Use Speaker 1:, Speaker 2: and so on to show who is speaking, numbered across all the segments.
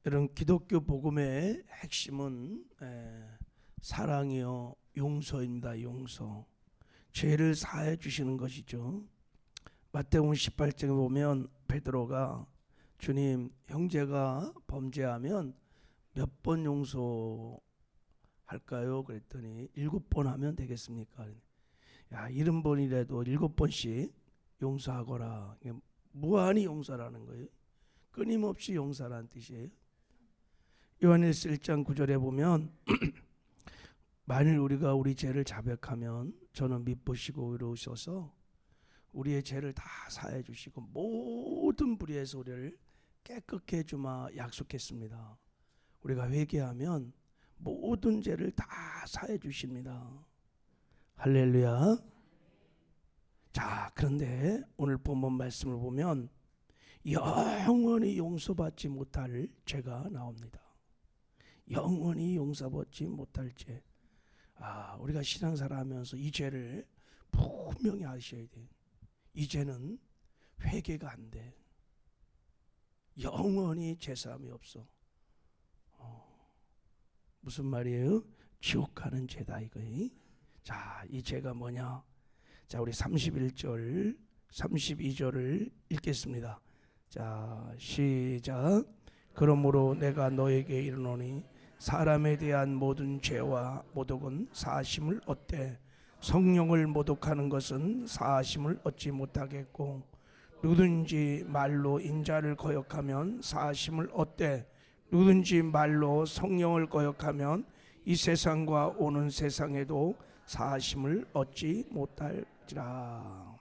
Speaker 1: 여러분, 기독교 복음의 핵심은 사랑이요 용서입니다. 용서. 죄를 사해 주시는 것이죠. 마태복음 18장에 보면 베드로가 주님, 형제가 범죄하면 몇 번 용서할까요? 그랬더니 7번 하면 되겠습니까? 야, 70번이라도 7번씩 용서하거라. 무한히 용서라는 거예요. 끊임없이 용서라는 뜻이에요. 요한일서 1장 9절에 보면 만일 우리가 우리 죄를 자백하면 저는 미쁘시고 의로우셔서 우리의 죄를 다 사해 주시고 모든 불의에서 우리를 깨끗게 해주마 약속했습니다. 우리가 회개하면 모든 죄를 다 사해 주십니다. 할렐루야. 자, 그런데 오늘 본문 말씀을 보면 영원히 용서받지 못할 죄가 나옵니다. 영원히 용서받지 못할 죄. 우리가 신앙생활 하면서 이 죄를 분명히 아셔야 돼요. 이 죄는 회개가 안 돼. 영원히 죄사함이 없어. 무슨 말이에요? 지옥 가는 죄다 이거예요. 자, 이 죄가 뭐냐? 자, 우리 31절, 32절을 읽겠습니다. 자, 시작. 그러므로 내가 너에게 이르노니 사람에 대한 모든 죄와 모독은 사하심을 얻되 성령을 모독하는 것은 사하심을 얻지 못하겠고 누구든지 말로 인자를 거역하면 사하심을 얻되 누구든지 말로 성령을 거역하면 이 세상과 오는 세상에도 사하심을 얻지 못할지라.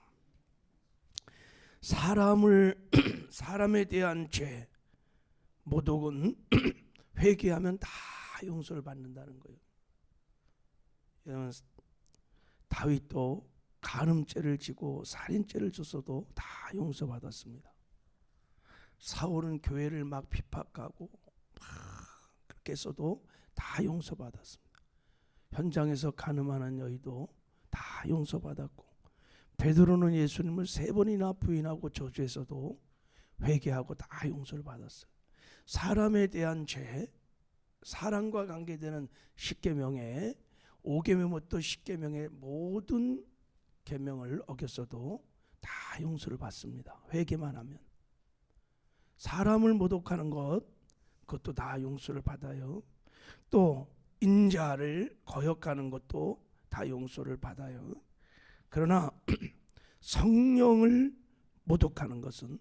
Speaker 1: 사람에 대한 죄, 모독은 회개하면 다 용서를 받는다는 거예요. 다윗도 간음죄를 지고 살인죄를 졌어도 다 용서받았습니다. 사울은 교회를 막 핍박하고 그렇게 해서도 다 용서받았습니다. 현장에서 간음하는 여인도 다 용서받았고 베드로는 예수님을 3번이나 부인하고 저주해서도 회개하고 다 용서를 받았어요. 사람에 대한 죄, 사람과 관계되는 10계명에 5계명부터 10계명의 모든 계명을 어겼어도 다 용서를 받습니다. 회개만 하면. 사람을 모독하는 것, 그것도 다 용서를 받아요. 또 인자를 거역하는 것도 다 용서를 받아요. 그러나 성령을 모독하는 것은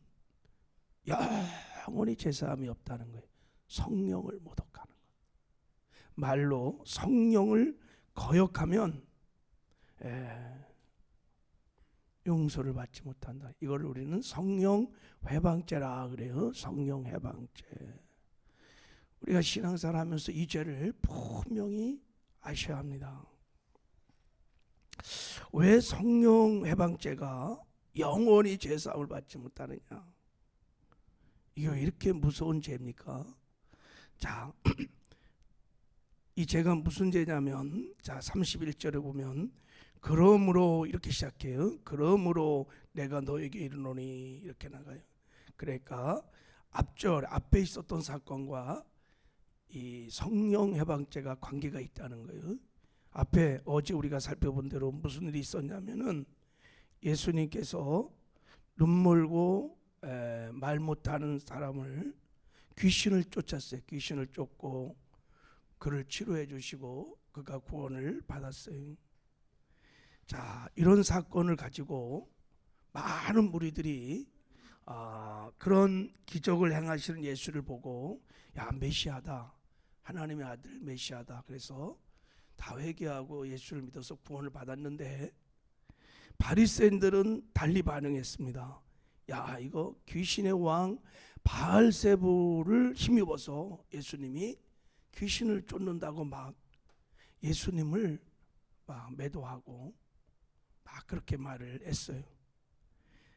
Speaker 1: 영원히 죄사함이 없다는 거예요. 성령을 모독하는 것. 말로 성령을 거역하면 용서를 받지 못한다. 이걸 우리는 성령 회방죄라 그래요. 성령 회방죄. 우리가 신앙생활 하면서 이 죄를 분명히 아셔야 합니다. 왜 성령 회방죄가 영원히 죄사함을 받지 못하느냐? 이게 왜 이렇게 무서운 죄입니까? 자, 이 죄가 무슨 죄냐면, 자, 31절에 보면 그러므로 이렇게 시작해요. 그러므로 내가 너에게 이르노니 이렇게 나가요. 그러니까 앞에 있었던 사건과 이 성령 해방죄가 관계가 있다는 거예요. 앞에 어제 우리가 살펴본 대로 무슨 일이 있었냐면은 예수님께서 눈멀고 말 못하는 사람을 귀신을 쫓았어요. 귀신을 쫓고 그를 치료해 주시고 그가 구원을 받았어요. 자, 이런 사건을 가지고 많은 무리들이 그런 기적을 행하시는 예수를 보고 야, 메시아다, 하나님의 아들 메시아다. 그래서 다 회개하고 예수를 믿어서 구원을 받았는데 바리새인들은 달리 반응했습니다. 야, 이거 귀신의 왕 바알세불을 힘입어서 예수님이 귀신을 쫓는다고 막 예수님을 막 매도하고 막 그렇게 말을 했어요.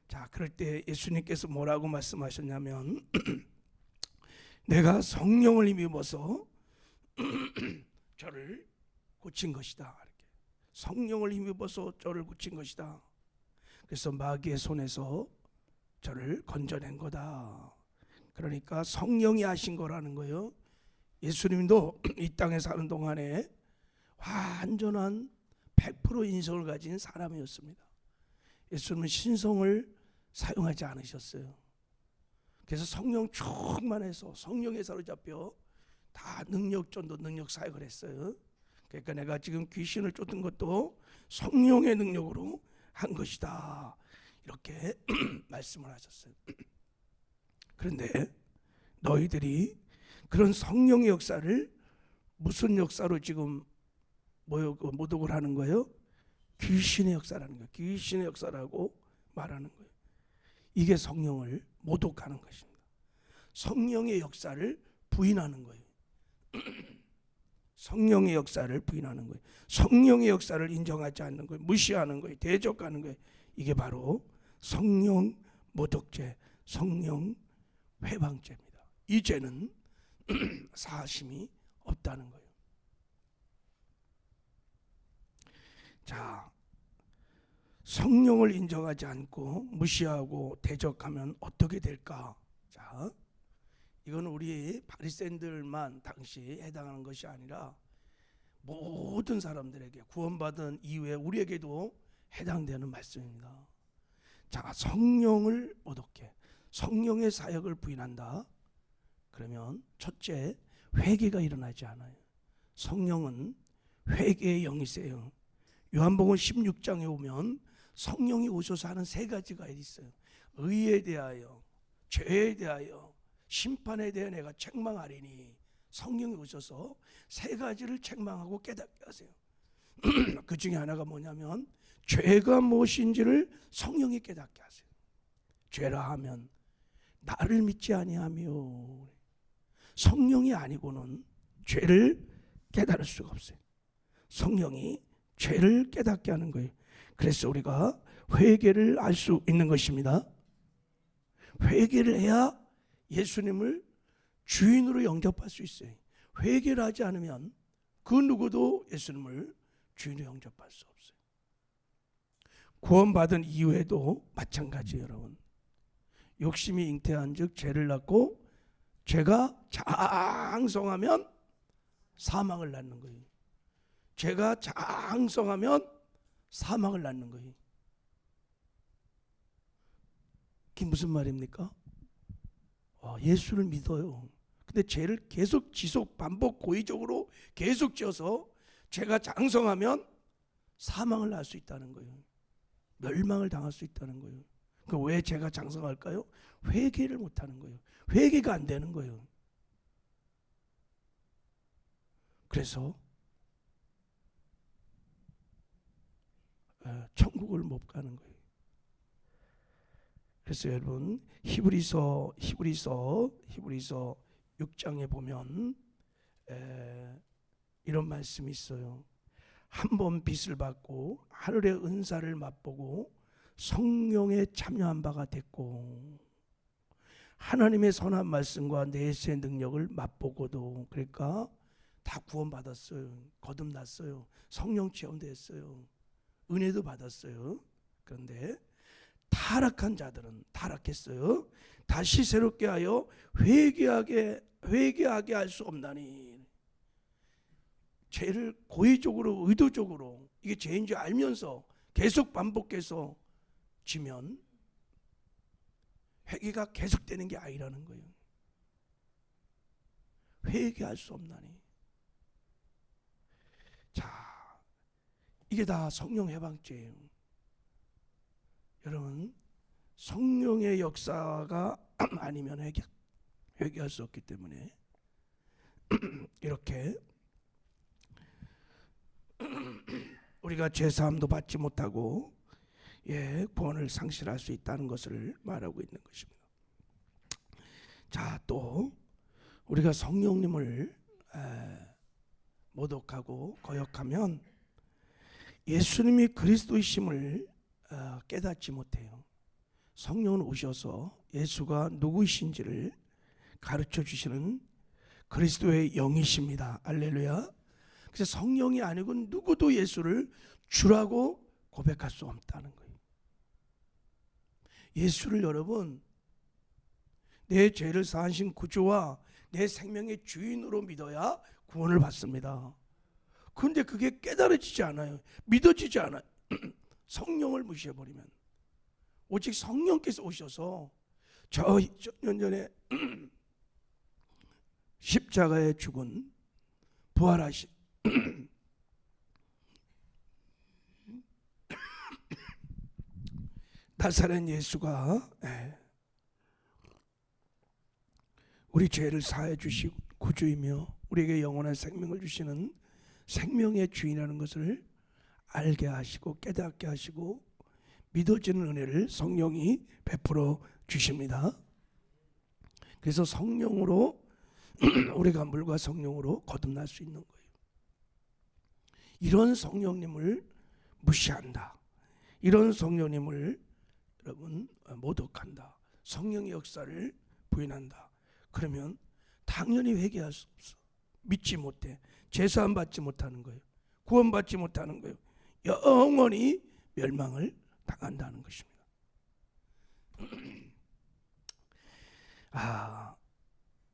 Speaker 1: 자, 그럴 때 예수님께서 뭐라고 말씀하셨냐면 내가 성령을 힘입어서 저를 고친 것이다. 이렇게. 성령을 힘입어서 저를 고친 것이다. 그래서 마귀의 손에서 저를 건져낸 거다. 그러니까 성령이 하신 거라는 거예요. 예수님도 이 땅에 사는 동안에 완전한 100% 인성을 가진 사람이었습니다. 예수님은 신성을 사용하지 않으셨어요. 그래서 성령 충만해서 성령에 사로잡혀 다 능력전도 능력 사역을 했어요. 그러니까 내가 지금 귀신을 쫓은 것도 성령의 능력으로 한 것이다, 이렇게 말씀을 하셨어요. 그런데 너희들이 그런 성령의 역사를 무슨 역사로 지금 모독을 하는 거예요? 귀신의 역사라는 거예요. 귀신의 역사라고 말하는 거예요. 이게 성령을 모독하는 것입니다. 성령의 역사를 부인하는 거예요. 성령의 역사를 부인하는 거예요. 성령의 역사를 인정하지 않는 거예요. 무시하는 거예요. 대적하는 거예요. 이게 바로 성령 모독죄, 성령 회방죄입니다. 이 죄는 사심이 없다는 거예요. 자, 성령을 인정하지 않고 무시하고 대적하면 어떻게 될까? 자, 이건 우리 바리새인들만 당시 해당하는 것이 아니라 모든 사람들에게, 구원받은 이후에 우리에게도 해당되는 말씀입니다. 자, 성령을 모독해 성령의 사역을 부인한다. 그러면 첫째, 회개가 일어나지 않아요. 성령은 회개의 영이세요. 요한복음 16장에 오면 성령이 오셔서 하는 세 가지가 있어요. 의에 대하여, 죄에 대하여, 심판에 대해 내가 책망하리니, 성령이 오셔서 세 가지를 책망하고 깨닫게 하세요. 그 중에 하나가 뭐냐면 죄가 무엇인지를 성령이 깨닫게 하세요. 죄라 하면 나를 믿지 아니하며, 성령이 아니고는 죄를 깨달을 수가 없어요. 성령이 죄를 깨닫게 하는 거예요. 그래서 우리가 회개를 할 수 있는 것입니다. 회개를 해야 예수님을 주인으로 영접할 수 있어요. 회개를 하지 않으면 그 누구도 예수님을 주인으로 영접할 수 없어요. 구원받은 이후에도 마찬가지예요, 여러분. 욕심이 잉태한 즉 죄를 낳고 죄가 장성하면 사망을 낳는 거예요. 죄가 장성하면 사망을 낳는 거예요. 그게 무슨 말입니까? 예수를 믿어요. 근데 죄를 계속 지속 반복 고의적으로 계속 지어서 죄가 장성하면 사망을 낳을 수 있다는 거예요. 멸망을 당할 수 있다는 거예요. 그 왜 죄가 장성할까요? 회개를 못하는 거예요. 회개가 안 되는 거예요. 그래서 천국을 못 가는 거예요. 그래서 여러분 히브리서 6장에 보면 이런 말씀이 있어요. 한 번 빚을 받고 하늘의 은사를 맛보고 성령에 참여한 바가 됐고 하나님의 선한 말씀과 내세의 능력을 맛보고도, 그러니까 다 구원받았어요. 거듭났어요. 성령 체험됐어요. 은혜도 받았어요. 그런데 타락한 자들은 타락했어요. 다시 새롭게 하여 회개하게 할 수 없나니, 죄를 고의적으로 의도적으로 이게 죄인 줄 알면서 계속 반복해서 지면 회개가 계속되는 게 아니라는 거예요. 회개할 수 없나니. 자, 이게 다 성령 해방죄예요. 여러분, 성령의 역사가 아니면 회개할 수 없기 때문에 이렇게 우리가 죄사함도 받지 못하고 구원을 상실할 수 있다는 것을 말하고 있는 것입니다. 자, 또 우리가 성령님을 모독하고 거역하면 예수님이 그리스도이심을 깨닫지 못해요. 성령은 오셔서 예수가 누구이신지를 가르쳐 주시는 그리스도의 영이십니다. 할렐루야. 그래서 성령이 아니고 누구도 예수를 주라고 고백할 수 없다는 거예요. 예수를 여러분 내 죄를 사하신 구주와 내 생명의 주인으로 믿어야 구원을 받습니다. 그런데 그게 깨달아지지 않아요. 믿어지지 않아요. 성령을 무시해버리면. 오직 성령께서 오셔서 저 2000년 전에 십자가에 죽은 부활하신 나사렛 예수가 우리 죄를 사해 주시고 구주이며 우리에게 영원한 생명을 주시는 생명의 주인이라는 것을 알게 하시고 깨닫게 하시고 믿어지는 은혜를 성령이 베풀어 주십니다. 그래서 성령으로 우리가 물과 성령으로 거듭날 수 있는 거예요. 이런 성령님을 무시한다. 이런 성령님을 여러분 모독한다. 성령의 역사를 부인한다. 그러면 당연히 회개할 수 없어. 믿지 못해. 제사함 받지 못하는 거예요. 구원받지 못하는 거예요. 영원히 멸망을 당한다는 것입니다.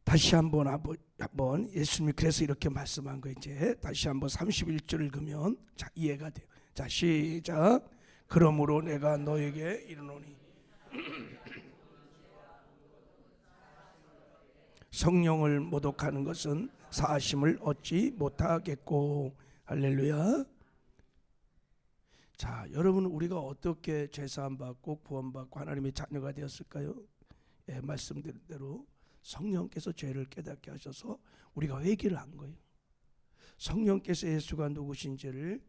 Speaker 1: 다시 한번 예수님이 그래서 이렇게 말씀한 거 이제 다시 한번 31절을 읽으면 자 이해가 돼요. 자 시작. 그러므로 내가 너에게 이르노니 성령을 모독하는 것은 사하심을 얻지 못하겠고. 할렐루야. 자 여러분 우리가 어떻게 제사함 받고 구원받고 하나님의 자녀가 되었을까요? 말씀드린 대로 성령께서 죄를 깨닫게 하셔서 우리가 회개를 한 거예요. 성령께서 예수가 누구신지를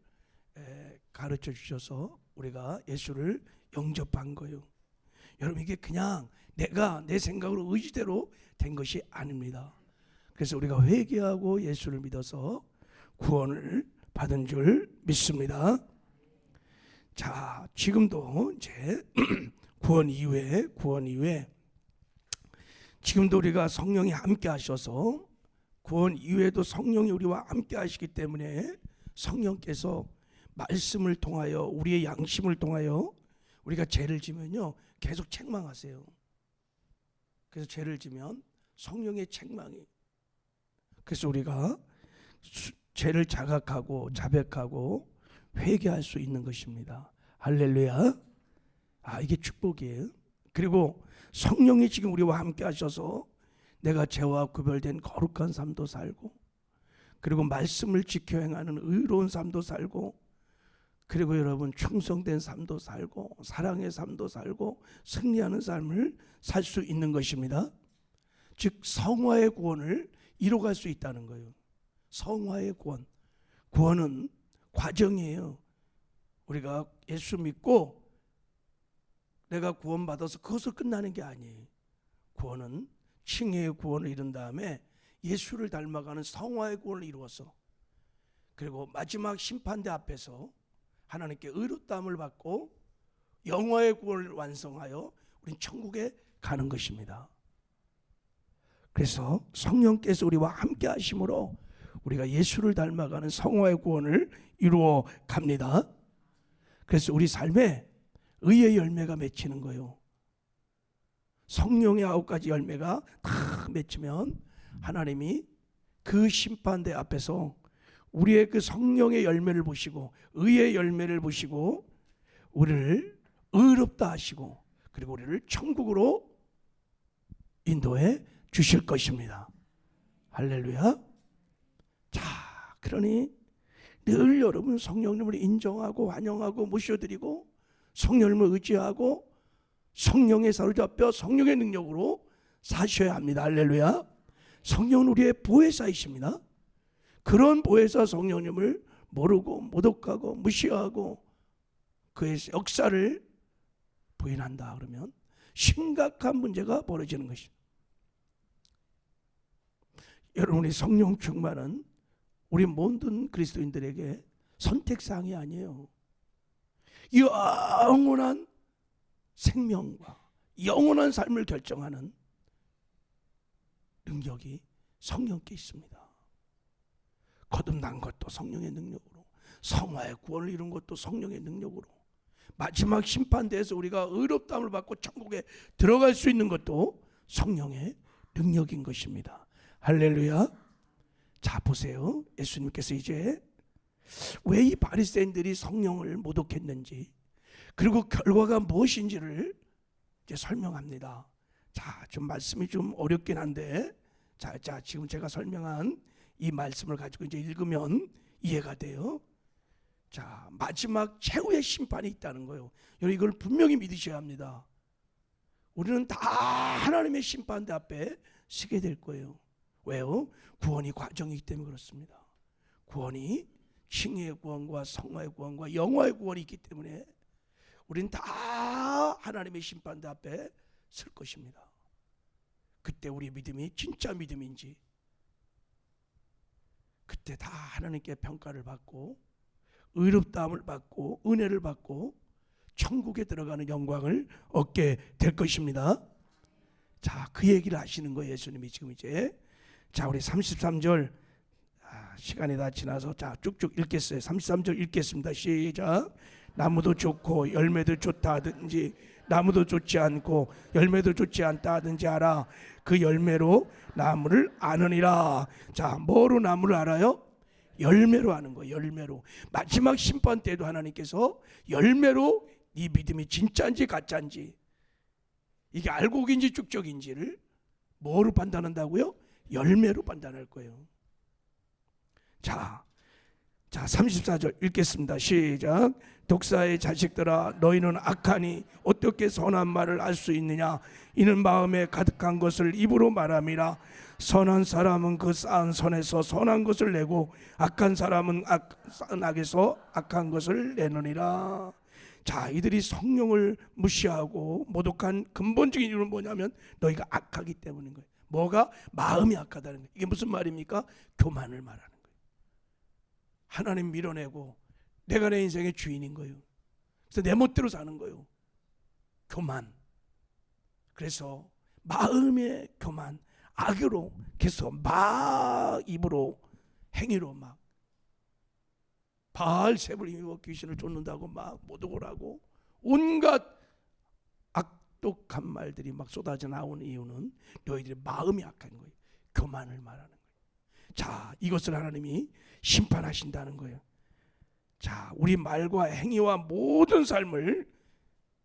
Speaker 1: 가르쳐 주셔서 우리가 예수를 영접한 거예요. 여러분 이게 그냥 내가 내 생각으로 의지대로 된 것이 아닙니다. 그래서 우리가 회개하고 예수를 믿어서 구원을 받은 줄 믿습니다. 자 지금도 이제 구원 이후에 지금도 우리가 성령이 함께 하셔서 구원 이후에도 성령이 우리와 함께 하시기 때문에 성령께서 말씀을 통하여 우리의 양심을 통하여 우리가 죄를 지면요 계속 책망하세요. 그래서 죄를 지면 성령의 책망이 그래서 우리가 죄를 자각하고 자백하고 회개할 수 있는 것입니다. 할렐루야. 이게 축복이에요. 그리고 성령이 지금 우리와 함께 하셔서 내가 죄와 구별된 거룩한 삶도 살고 그리고 말씀을 지켜 행하는 의로운 삶도 살고 그리고 여러분 충성된 삶도 살고 사랑의 삶도 살고 승리하는 삶을 살 수 있는 것입니다. 즉 성화의 구원을 이뤄갈 수 있다는 거예요. 성화의 구원. 구원은 과정이에요. 우리가 예수 믿고 내가 구원받아서 그것을 끝나는 게 아니에요. 구원은 칭의의 구원을 이룬 다음에 예수를 닮아가는 성화의 구원을 이루어서 그리고 마지막 심판대 앞에서 하나님께 의롭다함을 받고 영화의 구원을 완성하여 우린 천국에 가는 것입니다. 그래서 성령께서 우리와 함께 하심으로 우리가 예수를 닮아가는 성화의 구원을 이루어 갑니다. 그래서 우리 삶에 의의 열매가 맺히는 거예요. 성령의 9가지 열매가 다 맺히면 하나님이 그 심판대 앞에서 우리의 그 성령의 열매를 보시고 의의 열매를 보시고 우리를 의롭다 하시고 그리고 우리를 천국으로 인도해 주실 것입니다. 할렐루야. 자, 그러니 늘 여러분 성령님을 인정하고 환영하고 모셔드리고 성령님을 의지하고 성령에 사로잡혀 성령의 능력으로 사셔야 합니다. 할렐루야. 성령은 우리의 보혜사이십니다. 그런 보혜사 성령님을 모르고 모독하고 무시하고 그의 역사를 부인한다 그러면 심각한 문제가 벌어지는 것입니다. 여러분의 성령 충만은 우리 모든 그리스도인들에게 선택사항이 아니에요. 영원한 생명과 영원한 삶을 결정하는 능력이 성령께 있습니다. 거듭난 것도 성령의 능력으로, 성화의 구원을 이룬 것도 성령의 능력으로, 마지막 심판대에서 우리가 의롭다함을 받고 천국에 들어갈 수 있는 것도 성령의 능력인 것입니다. 할렐루야. 자, 보세요. 예수님께서 이제 왜 이 바리새인들이 성령을 모독했는지, 그리고 결과가 무엇인지를 이제 설명합니다. 자, 좀 말씀이 좀 어렵긴 한데, 자, 지금 제가 설명한 이 말씀을 가지고 이제 읽으면 이해가 돼요. 자, 마지막 최후의 심판이 있다는 거예요. 여러분, 이걸 분명히 믿으셔야 합니다. 우리는 다 하나님의 심판대 앞에 서게 될 거예요. 왜요? 구원이 과정이기 때문에 그렇습니다. 구원이 칭의의 구원과 성화의 구원과 영화의 구원이 있기 때문에 우리는 다 하나님의 심판대 앞에 설 것입니다. 그때 우리 믿음이 진짜 믿음인지, 그때 다 하나님께 평가를 받고 의롭다함을 받고 은혜를 받고 천국에 들어가는 영광을 얻게 될 것입니다. 자, 그 얘기를 하시는 거예요, 예수님이 지금 이제. 자, 우리 33절, 시간이 다 지나서 자, 쭉쭉 읽겠어요. 33절 읽겠습니다. 시작. 나무도 좋고 열매도 좋다 하든지 나무도 좋지 않고 열매도 좋지 않다 하든지 알아. 그 열매로 나무를 아느니라. 자, 뭐로 나무를 알아요? 열매로 아는 거예요. 열매로. 마지막 심판 때도 하나님께서 열매로 네 믿음이 진짜인지 가짜인지, 이게 알곡인지 쭉적인지를 뭐로 판단한다고요? 열매로 판단할 거예요. 자, 34절 읽겠습니다. 시작. 독사의 자식들아, 너희는 악하니 어떻게 선한 말을 알 수 있느냐? 이는 마음에 가득한 것을 입으로 말함이라. 선한 사람은 그 쌓은 선에서 선한 것을 내고 악한 사람은 쌓은 악에서 악한 것을 내느니라. 자, 이들이 성령을 무시하고 모독한 근본적인 이유는 뭐냐면 너희가 악하기 때문인 거예요. 뭐가? 마음이 악하다는 거예요. 이게 무슨 말입니까? 교만을 말하는 거예요. 하나님 밀어내고 내가 내 인생의 주인인 거예요. 그래서 내 멋대로 사는 거예요. 교만. 그래서 마음의 교만, 악으로 계속 막 입으로 행위로 막 바알세불 힘입어 귀신을 쫓는다고 막 모독을 하고 온갖 악독한 말들이 막 쏟아져 나오는 이유는 너희들의 마음이 악한 거예요. 교만을 말하는 거예요. 자, 이것을 하나님이 심판하신다는 거예요. 자, 우리 말과 행위와 모든 삶을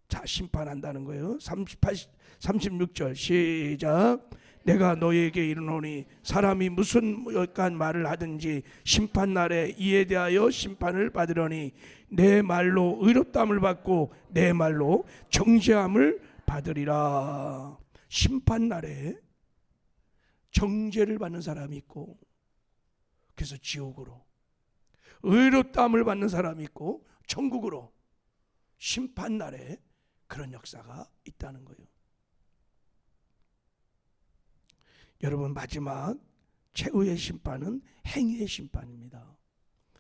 Speaker 1: 자, 심판한다는 거예요. 36절 시작. 내가 너희에게 이르노니 사람이 무슨 역한 말을 하든지 심판날에 이에 대하여 심판을 받으려니 내 말로 의롭다함을 받고 내 말로 정죄함을 받으리라. 심판날에 정죄를 받는 사람이 있고, 그래서 지옥으로, 의롭다함을 받는 사람이 있고 천국으로, 심판날에 그런 역사가 있다는 거예요. 여러분, 마지막 최후의 심판은 행위의 심판입니다.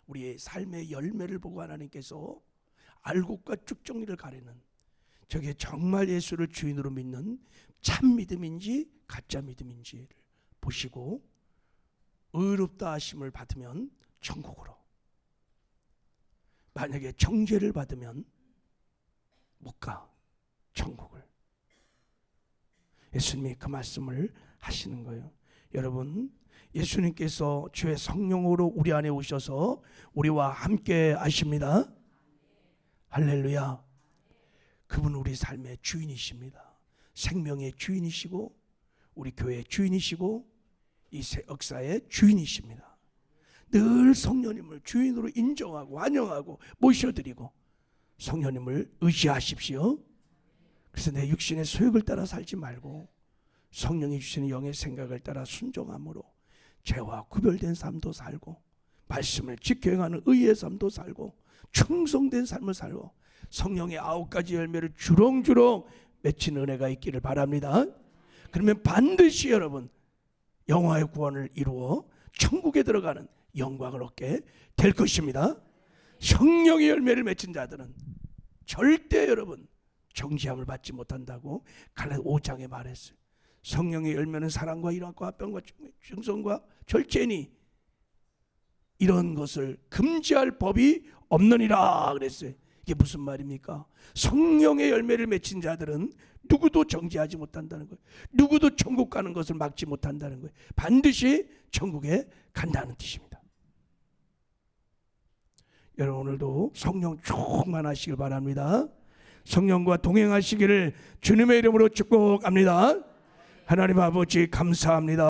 Speaker 1: 우리의 삶의 열매를 보고 하나님께서 알곡과 쭉정이를 가리는, 저게 정말 예수를 주인으로 믿는 참 믿음인지 가짜 믿음인지를 보시고 의롭다 하심을 받으면 천국으로, 만약에 정죄를 받으면 못 가, 천국을. 예수님이 그 말씀을 하시는 거예요. 여러분, 예수님께서 주의 성령으로 우리 안에 오셔서 우리와 함께 하십니다. 할렐루야. 그분 우리 삶의 주인이십니다. 생명의 주인이시고 우리 교회의 주인이시고 이 역사의 주인이십니다. 늘 성령님을 주인으로 인정하고 환영하고 모셔드리고 성령님을 의지하십시오. 그래서 내 육신의 소욕을 따라 살지 말고 성령이 주시는 영의 생각을 따라 순종함으로 죄와 구별된 삶도 살고 말씀을 지켜 행하는 의의 삶도 살고 충성된 삶을 살고 성령의 9가지 열매를 주렁주렁 맺힌 은혜가 있기를 바랍니다. 그러면 반드시 여러분 영화의 구원을 이루어 천국에 들어가는 영광을 얻게 될 것입니다. 성령의 열매를 맺힌 자들은 절대 여러분 정죄함을 받지 못한다고 갈라디아 5장에 말했어요. 성령의 열매는 사랑과 희락과 화평과 충성과 절제니 이런 것을 금지할 법이 없느니라 그랬어요. 이게 무슨 말입니까? 성령의 열매를 맺힌 자들은 누구도 정죄하지 못한다는 거예요. 누구도 천국 가는 것을 막지 못한다는 거예요. 반드시 천국에 간다는 뜻입니다. 여러분 오늘도 성령 충만하시길 바랍니다. 성령과 동행하시기를 주님의 이름으로 축복합니다. 하나님 아버지 감사합니다.